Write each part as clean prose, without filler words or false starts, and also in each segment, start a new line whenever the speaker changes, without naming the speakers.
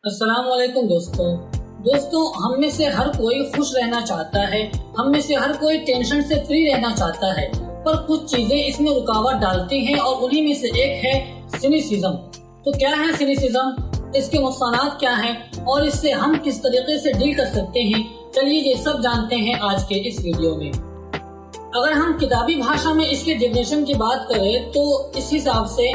अस्सलाम वालेकुम दोस्तों हम में से हर कोई खुश रहना चाहता है। हम में से हर कोई टेंशन से फ्री रहना चाहता है, पर कुछ चीजें इसमें रुकावट डालती हैं और उन्हीं में से एक है सिनिसिज्म। तो क्या है सिनिसिज्म, इसके नुकसानात क्या हैं और इससे हम किस तरीके से डील कर सकते हैं, चलिए ये सब जानते हैं आज के इस वीडियो में। अगर हम किताबी भाषा में इसके डेफिनेशन की बात करें तो इस हिसाब से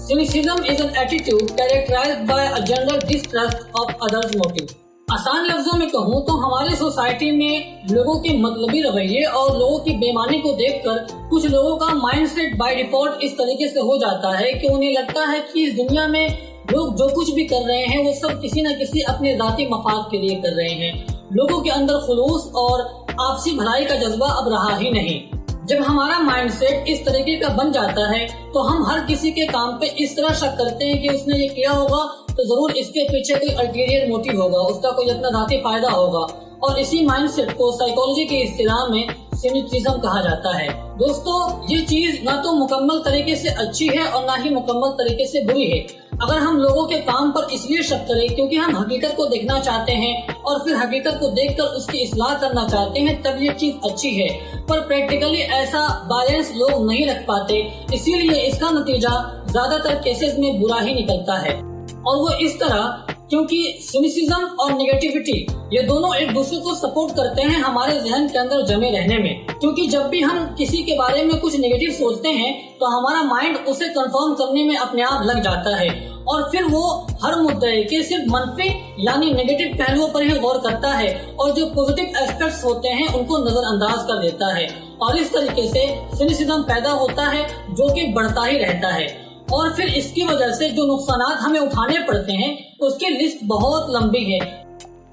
Cynicism is an attitude characterized by a general distrust of others' motive। आसान लफ्जों में कहूँ तो हमारी सोसाइटी में लोगों के मतलबी रवैये और लोगों की बेईमानी को देखकर कुछ लोगों का माइंडसेट बाय डिफॉल्ट इस तरीके से हो जाता है कि उन्हें लगता है कि इस दुनिया में लोग जो कुछ भी कर रहे हैं वो सब किसी न किसी अपने जाती मफाद के लिए कर रहे हैं। लोगों के अंदर खुलूस और आपसी भलाई का जज्बा अब रहा ही नहीं। जब हमारा माइंडसेट इस तरीके का बन जाता है तो हम हर किसी के काम पे इस तरह शक करते हैं कि उसने ये किया होगा तो जरूर इसके पीछे कोई अल्टीरियर मोटिव होगा, उसका कोई अपना जाती फायदा होगा, और इसी माइंडसेट को साइकोलॉजी की इस्तिलाह में सिनिसिज्म कहा जाता है। दोस्तों ये चीज ना तो मुकम्मल तरीके से अच्छी है और ना ही मुकम्मल तरीके से बुरी है। अगर हम लोगों के काम पर इसलिए शक करें क्योंकि हम हकीकत को देखना चाहते हैं और फिर हकीकत को देखकर उसकी इस्लाह करना चाहते हैं तब ये चीज अच्छी है, पर प्रैक्टिकली ऐसा बैलेंस लोग नहीं रख पाते, इसीलिए इसका नतीजा ज्यादातर केसेस में बुरा ही निकलता है। और वो इस तरह क्योंकि सिनिसिज्म और नेगेटिविटी ये दोनों एक दूसरे को सपोर्ट करते हैं हमारे जहन के अंदर जमे रहने में। क्योंकि जब भी हम किसी के बारे में कुछ नेगेटिव सोचते हैं तो हमारा माइंड उसे कंफर्म करने में अपने आप लग जाता है और फिर वो हर मुद्दे के सिर्फ मंफी यानी नेगेटिव पहलुओं पर ही गौर करता है और जो पॉजिटिव एस्पेक्ट्स होते हैं उनको नजरअंदाज कर देता है, और इस तरीके से सिनिसिज्म पैदा होता है जो कि बढ़ता ही रहता है। और फिर इसकी वजह से जो नुकसानात हमें उठाने पड़ते हैं उसकी लिस्ट बहुत लंबी है,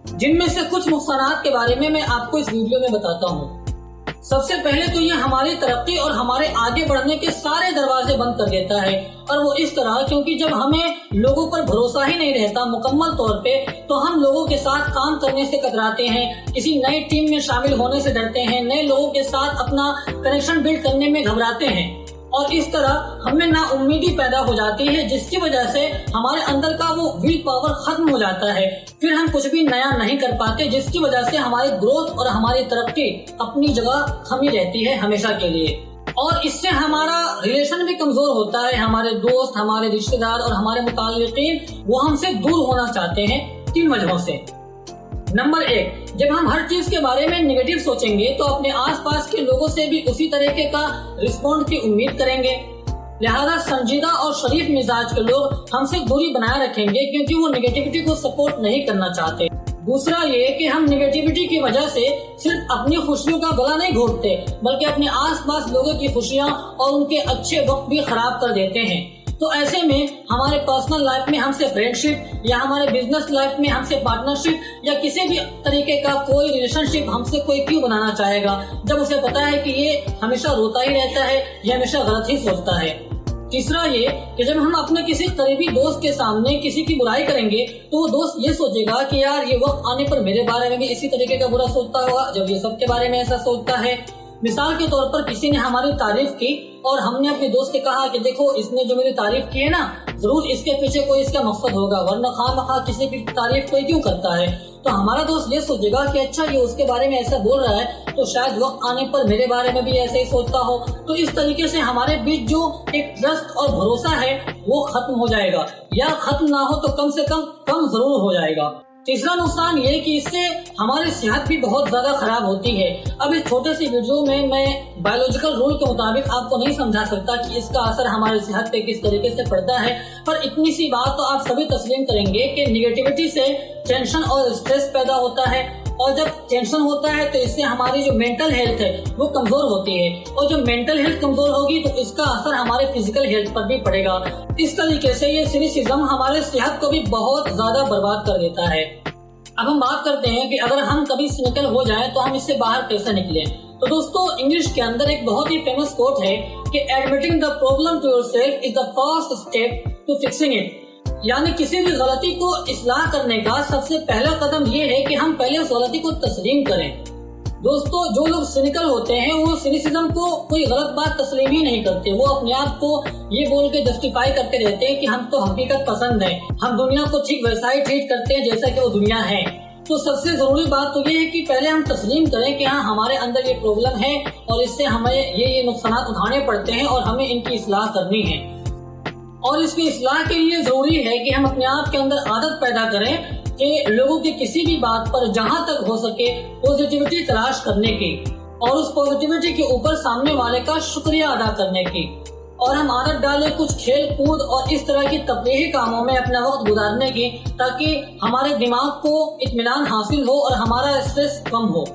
जिनमें से कुछ नुकसानात के बारे में मैं आपको इस वीडियो में बताता हूँ। सबसे पहले तो ये हमारी तरक्की और हमारे आगे बढ़ने के सारे दरवाजे बंद कर देता है, और वो इस तरह क्योंकि जब हमें लोगों पर भरोसा ही नहीं रहता मुकम्मल तौर पे तो हम लोगों के साथ काम करने से कतराते हैं, किसी नई टीम में शामिल होने से डरते हैं, नए लोगों के साथ अपना कनेक्शन बिल्ड करने में घबराते हैं, और इस तरह हमें ना उम्मीदी पैदा हो जाती है जिसकी वजह से हमारे अंदर का वो विल पावर खत्म हो जाता है। फिर हम कुछ भी नया नहीं कर पाते जिसकी वजह से हमारी ग्रोथ और हमारी तरक्की अपनी जगह थमी रहती है हमेशा के लिए, और इससे हमारा रिलेशन भी कमजोर होता है। हमारे दोस्त, हमारे रिश्तेदार और हमारे मुताल्लिकीन वो हमसे दूर होना चाहते हैं 3 वजहों से। नंबर 1, जब हम हर चीज के बारे में नेगेटिव सोचेंगे तो अपने आसपास के लोगों से भी उसी तरीके का रिस्पॉन्ड की उम्मीद करेंगे, लिहाजा संजीदा और शरीफ मिजाज के लोग हमसे दूरी बनाए रखेंगे क्योंकि वो नेगेटिविटी को सपोर्ट नहीं करना चाहते। दूसरा ये कि हम नेगेटिविटी की वजह से सिर्फ अपनी खुशियों का गला नहीं घोटते बल्कि अपने आसपास लोगों की खुशियां और उनके अच्छे वक्त भी खराब कर देते हैं। तो ऐसे में हमारे पर्सनल लाइफ में हमसे फ्रेंडशिप या हमारे बिजनेस लाइफ में हमसे पार्टनरशिप या किसी भी तरीके का कोई रिलेशनशिप हमसे कोई क्यों बनाना चाहेगा जब उसे पता है कि ये हमेशा रोता ही रहता है, ये हमेशा गलत ही सोचता है। तीसरा ये कि जब हम अपने किसी करीबी दोस्त के सामने किसी की बुराई करेंगे तो वो दोस्त ये सोचेगा कि यार ये वक्त आने पर मेरे बारे में भी इसी तरीके का बुरा सोचता होगा जब ये सबके बारे में ऐसा सोचता है। मिसाल के तौर पर किसी ने हमारी तारीफ की और हमने अपने दोस्त से कहा कि देखो इसने जो मेरी तारीफ की है ना, जरूर इसके पीछे कोई इसका मकसद होगा, वरना खामखा किसी की तारीफ कोई क्यों करता है। तो हमारा दोस्त ये सोचेगा कि अच्छा ये उसके बारे में ऐसा बोल रहा है तो शायद वक्त आने पर मेरे बारे में भी ऐसे ही सोचता हो। तो इस तरीके से हमारे बीच जो एक ट्रस्ट और भरोसा है वो खत्म हो जाएगा, या खत्म ना हो तो कम से कम जरूर हो जाएगा। तीसरा नुकसान ये कि इससे हमारी सेहत भी बहुत ज्यादा खराब होती है। अब इस छोटे सी वीडियो में मैं बायोलॉजिकल रूल के मुताबिक आपको नहीं समझा सकता कि इसका असर हमारी सेहत पे किस तरीके से पड़ता है, पर इतनी सी बात तो आप सभी तस्लीम करेंगे कि निगेटिविटी से टेंशन और स्ट्रेस पैदा होता है, और जब टेंशन होता है तो इससे हमारी जो मेंटल हेल्थ है वो कमजोर होती है, और जब मेंटल हेल्थ कमजोर होगी तो इसका असर हमारे फिजिकल हेल्थ पर भी पड़ेगा। इस तरीके से ये सिनिसिज्म हमारे सेहत को भी बहुत ज्यादा बर्बाद कर देता है। अब हम बात करते हैं कि अगर हम कभी सिनिकल हो जाएं तो हम इससे बाहर कैसे निकलें। तो दोस्तों इंग्लिश के अंदर एक बहुत ही फेमस कोट है कि admitting the problem to yourself is the first step to fixing it, यानी किसी भी गलती को इस्लाह करने का सबसे पहला कदम ये है कि हम पहले उस गलती को तस्लीम करें। दोस्तों, जो लोग सिनिकल होते हैं वो सिनिसिज्म को कोई गलत बात तस्लीम ही नहीं करते। वो अपने आप को ये बोल के जस्टिफाई करते रहते हैं कि हम तो हकीकत पसंद है, हम दुनिया को ठीक वैसा ही ट्रीट करते हैं जैसा कि वो दुनिया है। तो सबसे जरूरी बात तो ये है कि पहले हम तस्लीम करें कि हाँ, हमारे अंदर ये प्रॉब्लम है और इससे हमें ये नुकसान उठाने पड़ते हैं और हमें इनकी इस्लाह करनी है। और इसकी इस्लाह के लिए जरूरी है कि हम अपने आप के अंदर आदत पैदा करें कि लोगों की किसी भी बात पर जहां तक हो सके पॉजिटिविटी तलाश करने की और उस पॉजिटिविटी के ऊपर सामने वाले का शुक्रिया अदा करने की। और हम आदत डालें कुछ खेल कूद और इस तरह की तफरीही कामों में अपना वक्त गुजारने की, ताकि हमारे दिमाग को इत्मीनान हासिल हो और हमारा स्ट्रेस कम हो।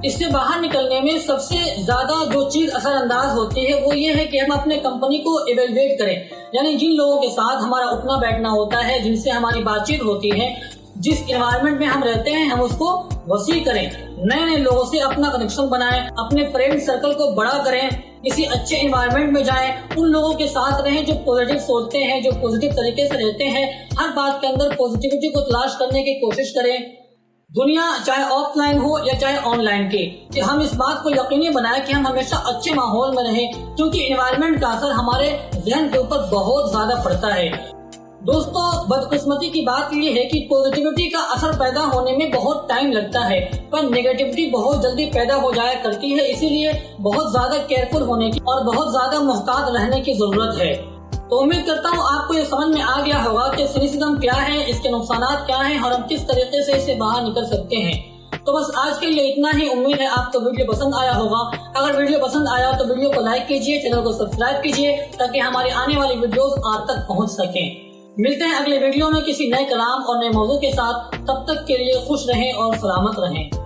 इससे बाहर निकलने में सबसे ज्यादा जो चीज असरअंदाज होती है वो ये है कि हम अपने कंपनी को इवेलुएट करें, यानी जिन लोगों के साथ हमारा उठना बैठना होता है, जिनसे हमारी बातचीत होती है, जिस एनवायरनमेंट में हम रहते हैं, हम उसको वसी करें, नए नए लोगों से अपना कनेक्शन बनाएं, अपने फ्रेंड सर्कल को बड़ा करें, किसी अच्छे एनवायरनमेंट में जाएं, उन लोगों के साथ रहें जो पॉजिटिव सोचते हैं, जो पॉजिटिव तरीके से रहते हैं। हर बात के अंदर पॉजिटिविटी को तलाश करने की कोशिश करें, दुनिया चाहे ऑफलाइन हो या चाहे ऑनलाइन की, कि हम इस बात को यकीनी बनाएं कि हम हमेशा अच्छे माहौल में रहें, क्योंकि एनवायरनमेंट का असर हमारे जहन के ऊपर बहुत ज्यादा पड़ता है। दोस्तों, बदकिस्मती की बात ये है कि पॉजिटिविटी का असर पैदा होने में बहुत टाइम लगता है, पर नेगेटिविटी बहुत जल्दी पैदा हो जाया करती है। इसीलिए बहुत ज्यादा केयरफुल होने की और बहुत ज्यादा मुहतात रहने की जरूरत है। तो उम्मीद करता हूँ आपको ये समझ में आ गया होगा कि सिनिसिज्म क्या है, इसके नुकसान क्या हैं और हम किस तरीके से इससे बाहर निकल सकते हैं। तो बस आज के लिए इतना ही। उम्मीद है आपको वीडियो पसंद आया होगा। अगर वीडियो पसंद आया तो वीडियो को लाइक कीजिए, चैनल को सब्सक्राइब कीजिए, ताकि हमारी आने वाली वीडियोस आप तक पहुंच सकें। मिलते हैं अगले वीडियो में किसी नए कलाम और नए मौजू के साथ। तब तक के लिए खुश रहें और सलामत रहें।